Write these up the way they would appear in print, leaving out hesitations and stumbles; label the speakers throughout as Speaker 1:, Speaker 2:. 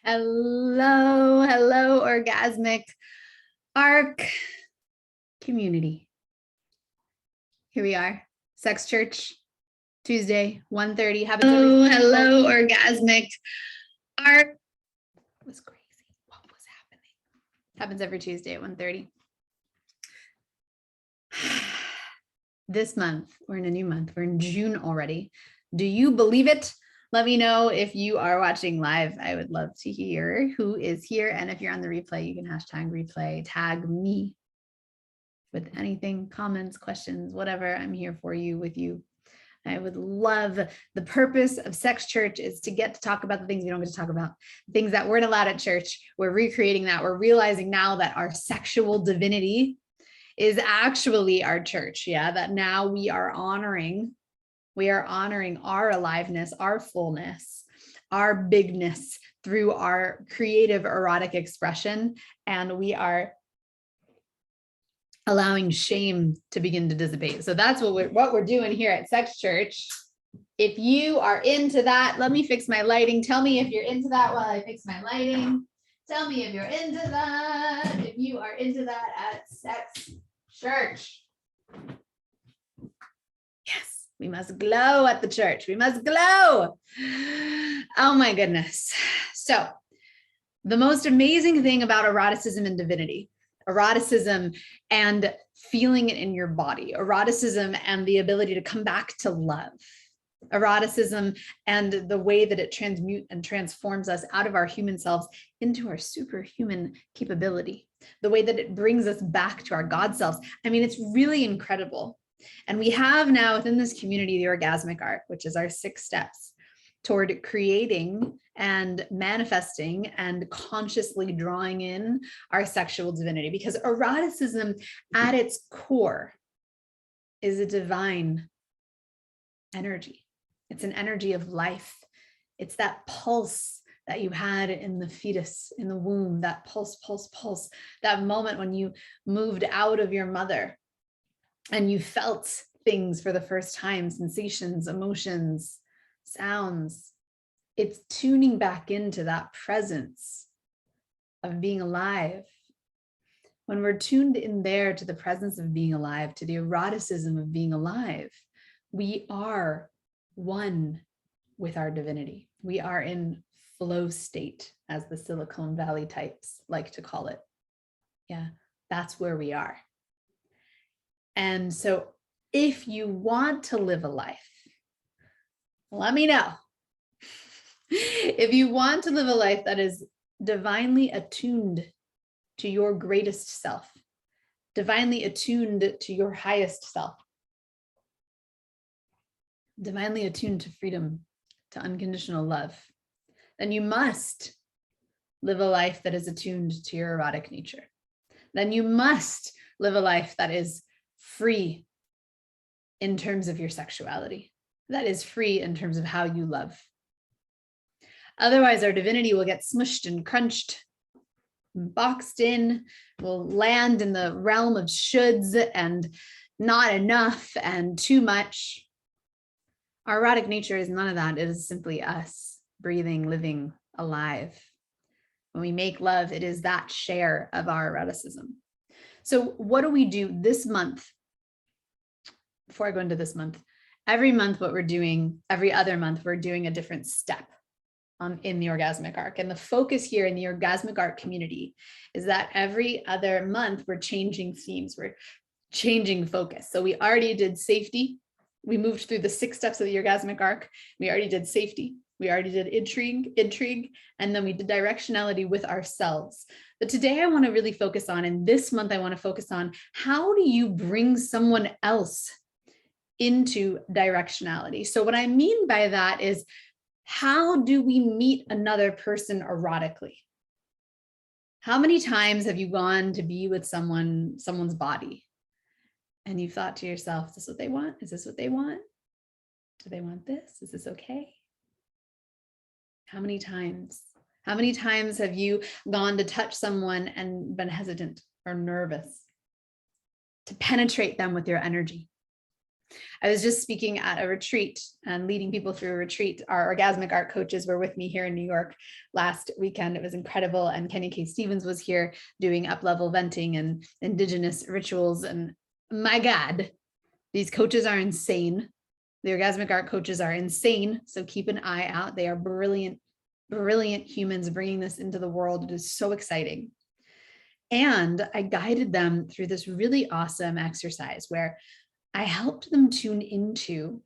Speaker 1: Hello, hello, orgasmic arc community. Here we are, Sex Church, Tuesday, 1:30. Hello, orgasmic arc. It was crazy. What was happening? Happens every Tuesday at 1:30. This month, we're in a new month. We're in June already. Do you believe it? Let me know if you are watching live. I would love to hear who is here. And if you're on the replay, you can hashtag replay, tag me with anything, comments, questions, whatever. I'm here for you, with you. I would love. The purpose of Sex Church is to get to talk about the things we don't get to talk about, things that weren't allowed at church. We're recreating that. We're realizing now that our sexual divinity is actually our church. Yeah, that now we are honoring our aliveness, our fullness, our bigness through our creative erotic expression. And we are allowing shame to begin to dissipate. So that's what we're doing here at Sex Church. If you are into that, let me fix my lighting. Tell me if you're into that while I fix my lighting. Tell me if you're into that, if you are into that at Sex Church. Yes, we must glow at the church. We must glow. Oh my goodness. So the most amazing thing about eroticism and divinity, eroticism and feeling it in your body, eroticism and the ability to come back to love, eroticism and the way that it transmutes and transforms us out of our human selves into our superhuman capability, the way that it brings us back to our God selves. I mean, it's really incredible. And we have now within this community, the orgasmic arc, which is our 6 steps toward creating and manifesting and consciously drawing in our sexual divinity, because eroticism at its core is a divine energy. It's an energy of life. It's that pulse that you had in the fetus, in the womb, that pulse, pulse, pulse, that moment when you moved out of your mother and you felt things for the first time, sensations, emotions, sounds. It's tuning back into that presence of being alive. When we're tuned in there to the presence of being alive, to the eroticism of being alive, we are one with our divinity. We are in flow state, as the Silicon Valley types like to call it. Yeah, that's where we are. And so if you want to live a life, let me know. If you want to live a life that is divinely attuned to your greatest self, divinely attuned to your highest self, divinely attuned to freedom, to unconditional love, then you must live a life that is attuned to your erotic nature. Then you must live a life that is free in terms of your sexuality, that is free in terms of how you love. Otherwise, our divinity will get smushed and crunched, boxed in, will land in the realm of shoulds and not enough and too much. Our erotic nature is none of that. It is simply us breathing, living, alive. When we make love, it is that share of our eroticism. So what do we do this month? Before I go into this month, every month what we're doing, every other month, we're doing a different step in the orgasmic arc. And the focus here in the orgasmic arc community is that every other month we're changing themes, we're changing focus. So we already did safety. We moved through the 6 steps of the orgasmic arc. We already did safety. We already did intrigue, and then we did directionality with ourselves. But today I want to really focus on, and this month I want to focus on, how do you bring someone else into directionality? So what I mean by that is, how do we meet another person erotically? How many times have you gone to be with someone's body, and you thought to yourself, is this what they want? Is this what they want? Do they want this? Is this okay? How many times? How many times have you gone to touch someone and been hesitant or nervous to penetrate them with your energy? I was just speaking at a retreat and leading people through a retreat. Our orgasmic art coaches were with me here in New York last weekend. It was incredible. And Kenny K. Stevens was here doing up-level venting and indigenous rituals. And my God, these coaches are insane. The orgasmic art coaches are insane. So keep an eye out. They are brilliant, brilliant humans bringing this into the world. It is so exciting. And I guided them through this really awesome exercise where I helped them tune into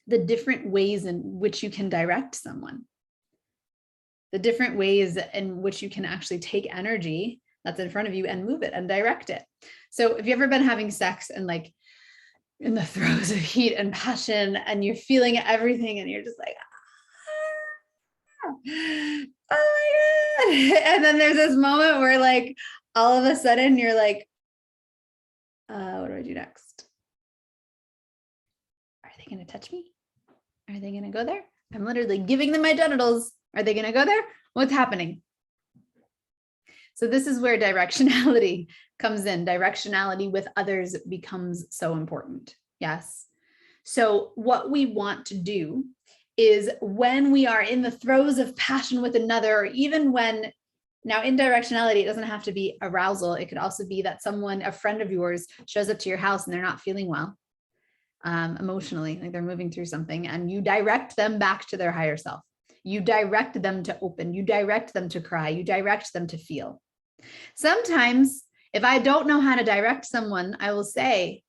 Speaker 1: the different ways in which you can direct someone, the different ways in which you can actually take energy that's in front of you and move it and direct it. So if you've ever been having sex and like in the throes of heat and passion and you're feeling everything and you're just like, oh my God. And then there's this moment where like, all of a sudden you're like, what do I do next? Are they going to touch me? Are they going to go there? I'm literally giving them my genitals. Are they going to go there? What's happening? So this is where directionality comes in. Directionality with others becomes so important. Yes. So what we want to do is when we are in the throes of passion with another, or even when, now in directionality, it doesn't have to be arousal. It could also be that someone, a friend of yours, shows up to your house and they're not feeling well emotionally, like they're moving through something, and you direct them back to their higher self. You direct them to open. You direct them to cry. You direct them to feel. Sometimes if I don't know how to direct someone, I will say,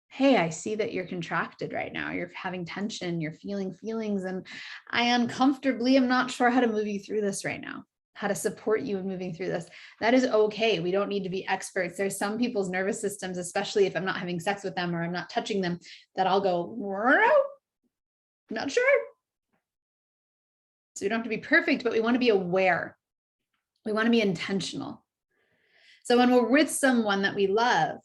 Speaker 1: hey, I see that you're contracted right now. You're having tension. You're feeling feelings. And I uncomfortably am not sure how to move you through this right now, how to support you in moving through this. That is okay. We don't need to be experts. There's some people's nervous systems, especially if I'm not having sex with them or I'm not touching them, that I'll go, I'm not sure. So we don't have to be perfect, but we want to be aware. We want to be intentional. So when we're with someone that we love,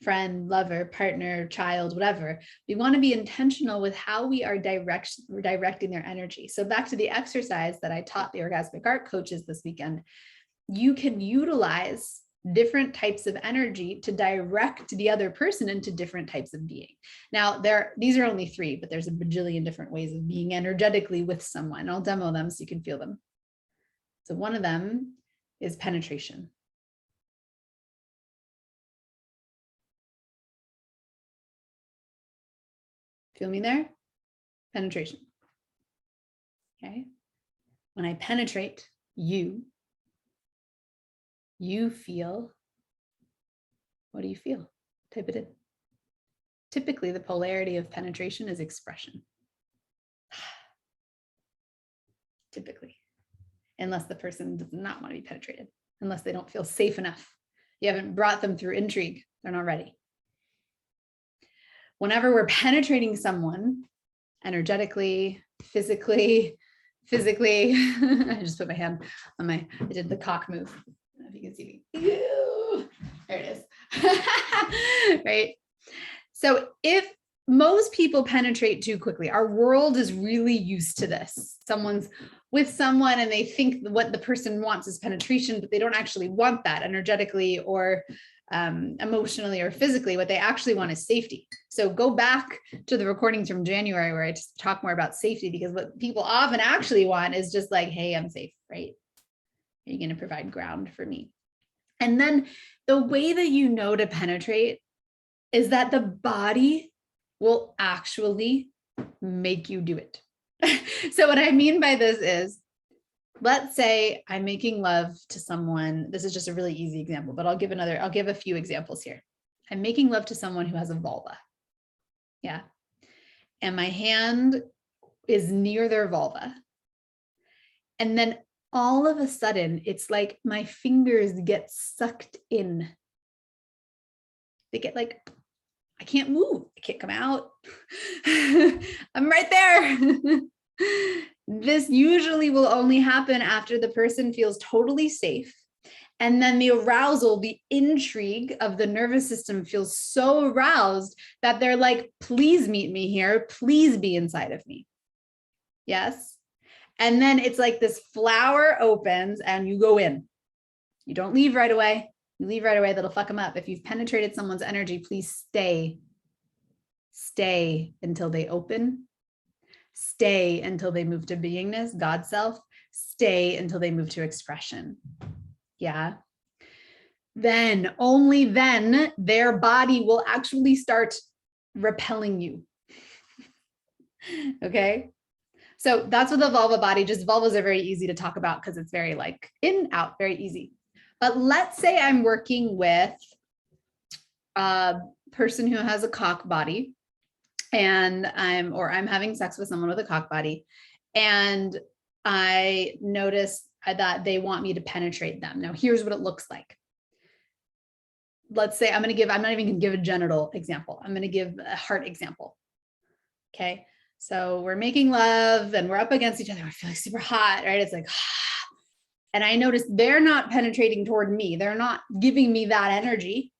Speaker 1: friend, lover, partner, child, whatever, we want to be intentional with how we are directing their energy. So back to the exercise that I taught the orgasmic art coaches this weekend, you can utilize different types of energy to direct the other person into different types of being. Now, these are only 3, but there's a bajillion different ways of being energetically with someone. I'll demo them so you can feel them. So one of them is penetration. Feel me there? Penetration. Okay. When I penetrate you feel, what do you feel? Type it in. Typically, the polarity of penetration is expression. Typically, unless the person does not want to be penetrated, unless they don't feel safe enough. You haven't brought them through intrigue. They're not ready. Whenever we're penetrating someone energetically, physically, I just put my hand on I did the cock move. I don't know if you can see me. Ew. There it is. Right. So if most people penetrate too quickly, our world is really used to this. Someone's with someone and they think what the person wants is penetration, but they don't actually want that energetically or emotionally or physically. What they actually want is safety. So go back to the recordings from January where I just talk more about safety, because what people often actually want is just like, hey, I'm safe, right? Are you going to provide ground for me? And then the way that you know to penetrate is that the body will actually make you do it. So what I mean by this is, let's say I'm making love to someone. This is just a really easy example, but I'll give a few examples here. I'm making love to someone who has a vulva. Yeah. And my hand is near their vulva. And then all of a sudden, it's like my fingers get sucked in. They get like, I can't move. I can't come out. I'm right there. This usually will only happen after the person feels totally safe. And then the arousal, the intrigue of the nervous system feels so aroused that they're like, please meet me here. Please be inside of me. Yes. And then it's like this flower opens and you go in. You don't leave right away. You leave right away, that'll fuck them up. If you've penetrated someone's energy, please stay. Stay until they open. Stay until they move to beingness, God self. Stay until they move to expression. Yeah. Then, only then, their body will actually start repelling you. Okay. So that's what the vulva body, just vulvas are very easy to talk about because it's very like in, out, very easy. But let's say I'm working with a person who has a cock body, and I'm having sex with someone with a cock body, and I notice that they want me to penetrate them. Now, here's what it looks like. Let's say I'm not even going to give a genital example. I'm going to give a heart example. Okay. So we're making love and we're up against each other. We're feeling super hot, right? It's like, and I notice they're not penetrating toward me. They're not giving me that energy.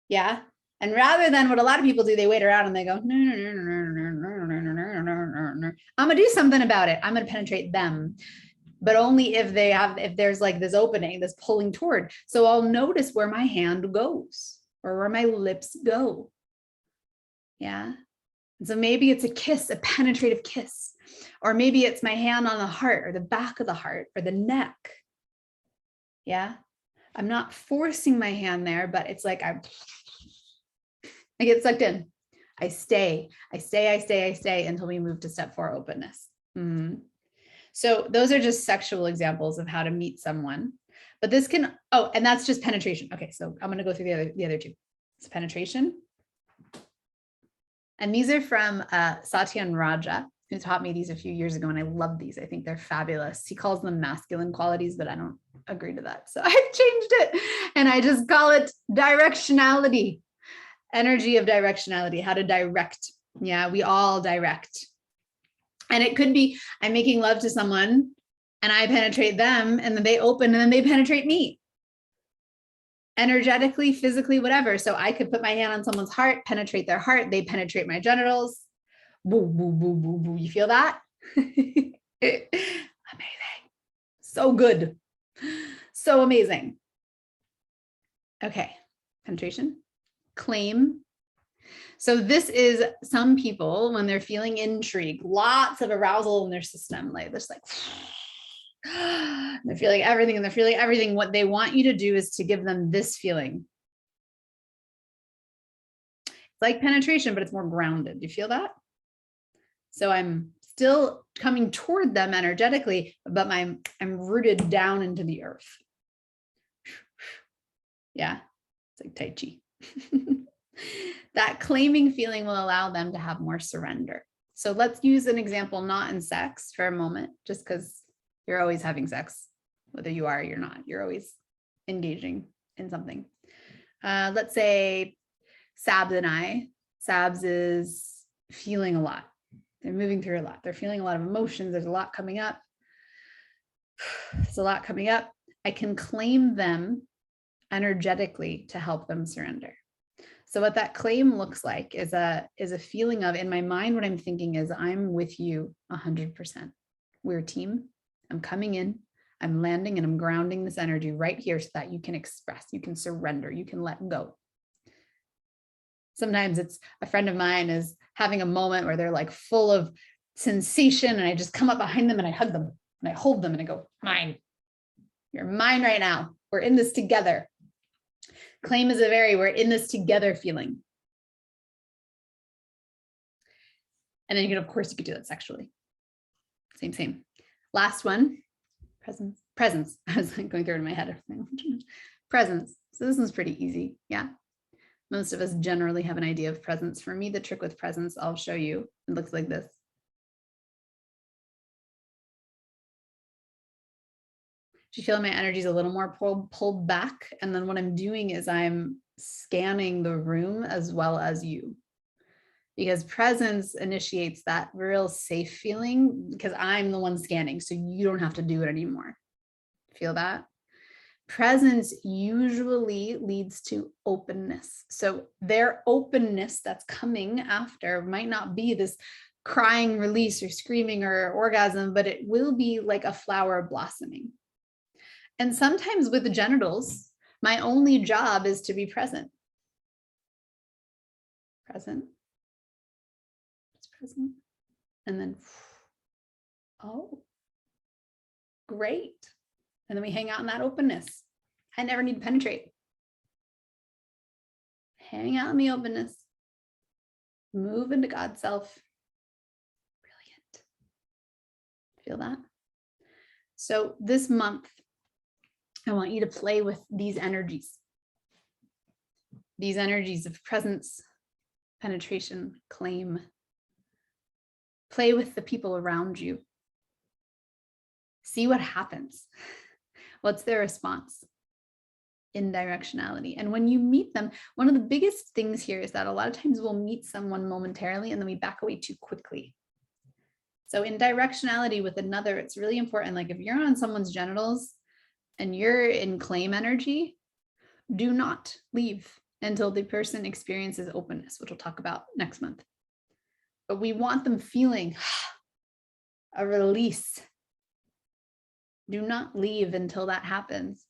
Speaker 1: Yeah. And rather than what a lot of people do, they wait around and they go, no, no, no, no, no, no, no, no, no, no. I'm going to do something about it. I'm going to penetrate them, but only if there's like this opening, this pulling toward. So I'll notice where my hand goes or where my lips go. Yeah. And so maybe it's a kiss, a penetrative kiss, or maybe it's my hand on the heart or the back of the heart or the neck. Yeah. I'm not forcing my hand there, but it's like I get sucked in. I stay until we move to step 4, openness. Mm-hmm. So those are just sexual examples of how to meet someone. But this can, and that's just penetration. Okay, so I'm going to go through the other two. It's penetration. And these are from Satyan Raja, who taught me these a few years ago, and I love these. I think they're fabulous. He calls them masculine qualities, but I don't agree to that. So I've changed it, and I just call it directionality, energy of directionality, how to direct. Yeah, we all direct. And it could be I'm making love to someone, and I penetrate them, and then they open, and then they penetrate me. Energetically, physically, whatever. So I could put my hand on someone's heart, penetrate their heart, they penetrate my genitals. Boo, boo, boo, boo, boo. You feel that? Amazing. So good. So amazing. Okay. Penetration. Claim. So this is some people when they're feeling intrigue, lots of arousal in their system, like this, like they're feeling everything and they're feeling everything. What they want you to do is to give them this feeling. It's like penetration, but it's more grounded. Do you feel that? So I'm still coming toward them energetically, but I'm rooted down into the earth. Yeah, it's like Tai Chi. That claiming feeling will allow them to have more surrender. So let's use an example, not in sex for a moment, just because you're always having sex, whether you are or you're not, you're always engaging in something. Let's say Sabs and I, Sabs is feeling a lot. They're moving through a lot. They're feeling a lot of emotions. There's a lot coming up. There's a lot coming up. I can claim them energetically to help them surrender. So what that claim looks like is a feeling of, in my mind, what I'm thinking is I'm with you 100%. We're a team. I'm coming in, I'm landing, and I'm grounding this energy right here so that you can express, you can surrender, you can let go. Sometimes it's a friend of mine is having a moment where they're like full of sensation, and I just come up behind them and I hug them and I hold them and I go, mine. You're mine right now. We're in this together. Claim is we're in this together feeling. And then of course, you could do that sexually. Same. Last one, presence. I was going through it in my head. Presence. So this one's pretty easy. Yeah. Most of us generally have an idea of presence. For me, the trick with presence, I'll show you. It looks like this. Do you feel my energy is a little more pulled back? And then what I'm doing is I'm scanning the room as well as you. Because presence initiates that real safe feeling because I'm the one scanning, so you don't have to do it anymore. Feel that? Presence usually leads to openness. So their openness that's coming after might not be this crying release or screaming or orgasm, but it will be like a flower blossoming. And sometimes with the genitals, my only job is to be present. Present. orgasm. And then, oh, great. And then we hang out in that openness. I never need to penetrate. Hang out in the openness. Move into God's self. Brilliant. Feel that? So this month, I want you to play with these energies of presence, penetration, claim. Play with the people around you. See what happens. What's their response in directionality? And when you meet them, one of the biggest things here is that a lot of times we'll meet someone momentarily and then we back away too quickly. So in directionality with another, it's really important. Like if you're on someone's genitals and you're in claim energy, do not leave until the person experiences openness, which we'll talk about next month. But we want them feeling a release. Do not leave until that happens.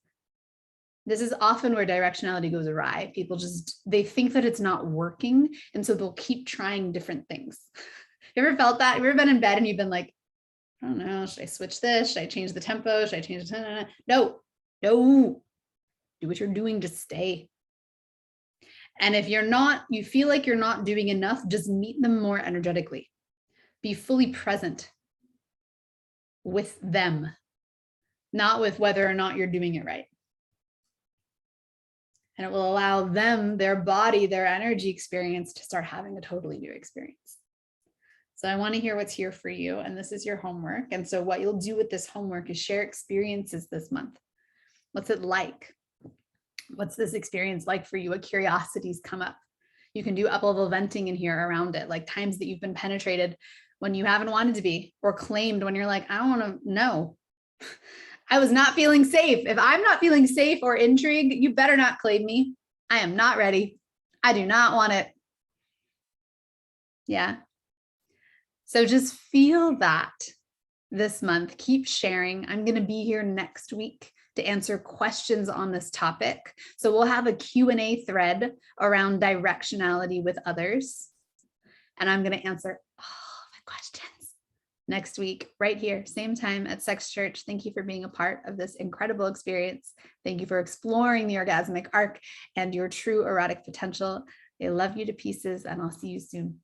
Speaker 1: This is often where directionality goes awry. People they think that it's not working. And so they'll keep trying different things. You ever felt that? You ever been in bed and you've been like, I don't know, should I switch this? Should I change the tempo? Should I change the No. Do what you're doing, just stay. And if you feel like you're not doing enough, just meet them more energetically. Be fully present with them, not with whether or not you're doing it right. And it will allow them, their body, their energy experience to start having a totally new experience. So I want to hear what's here for you. And this is your homework. And so what you'll do with this homework is share experiences this month. What's it like? What's this experience like for you? What curiosities come up? You can do up-level venting in here around it, like times that you've been penetrated when you haven't wanted to be, or claimed when you're like, I don't want to know. I was not feeling safe. If I'm not feeling safe or intrigued, you better not claim me. I am not ready. I do not want it. Yeah. So just feel that this month. Keep sharing. I'm going to be here next week to answer questions on this topic. So we'll have a Q&A thread around directionality with others. And I'm going to answer all the questions next week, right here, same time at Sex Church. Thank you for being a part of this incredible experience. Thank you for exploring the orgasmic arc and your true erotic potential. I love you to pieces, and I'll see you soon.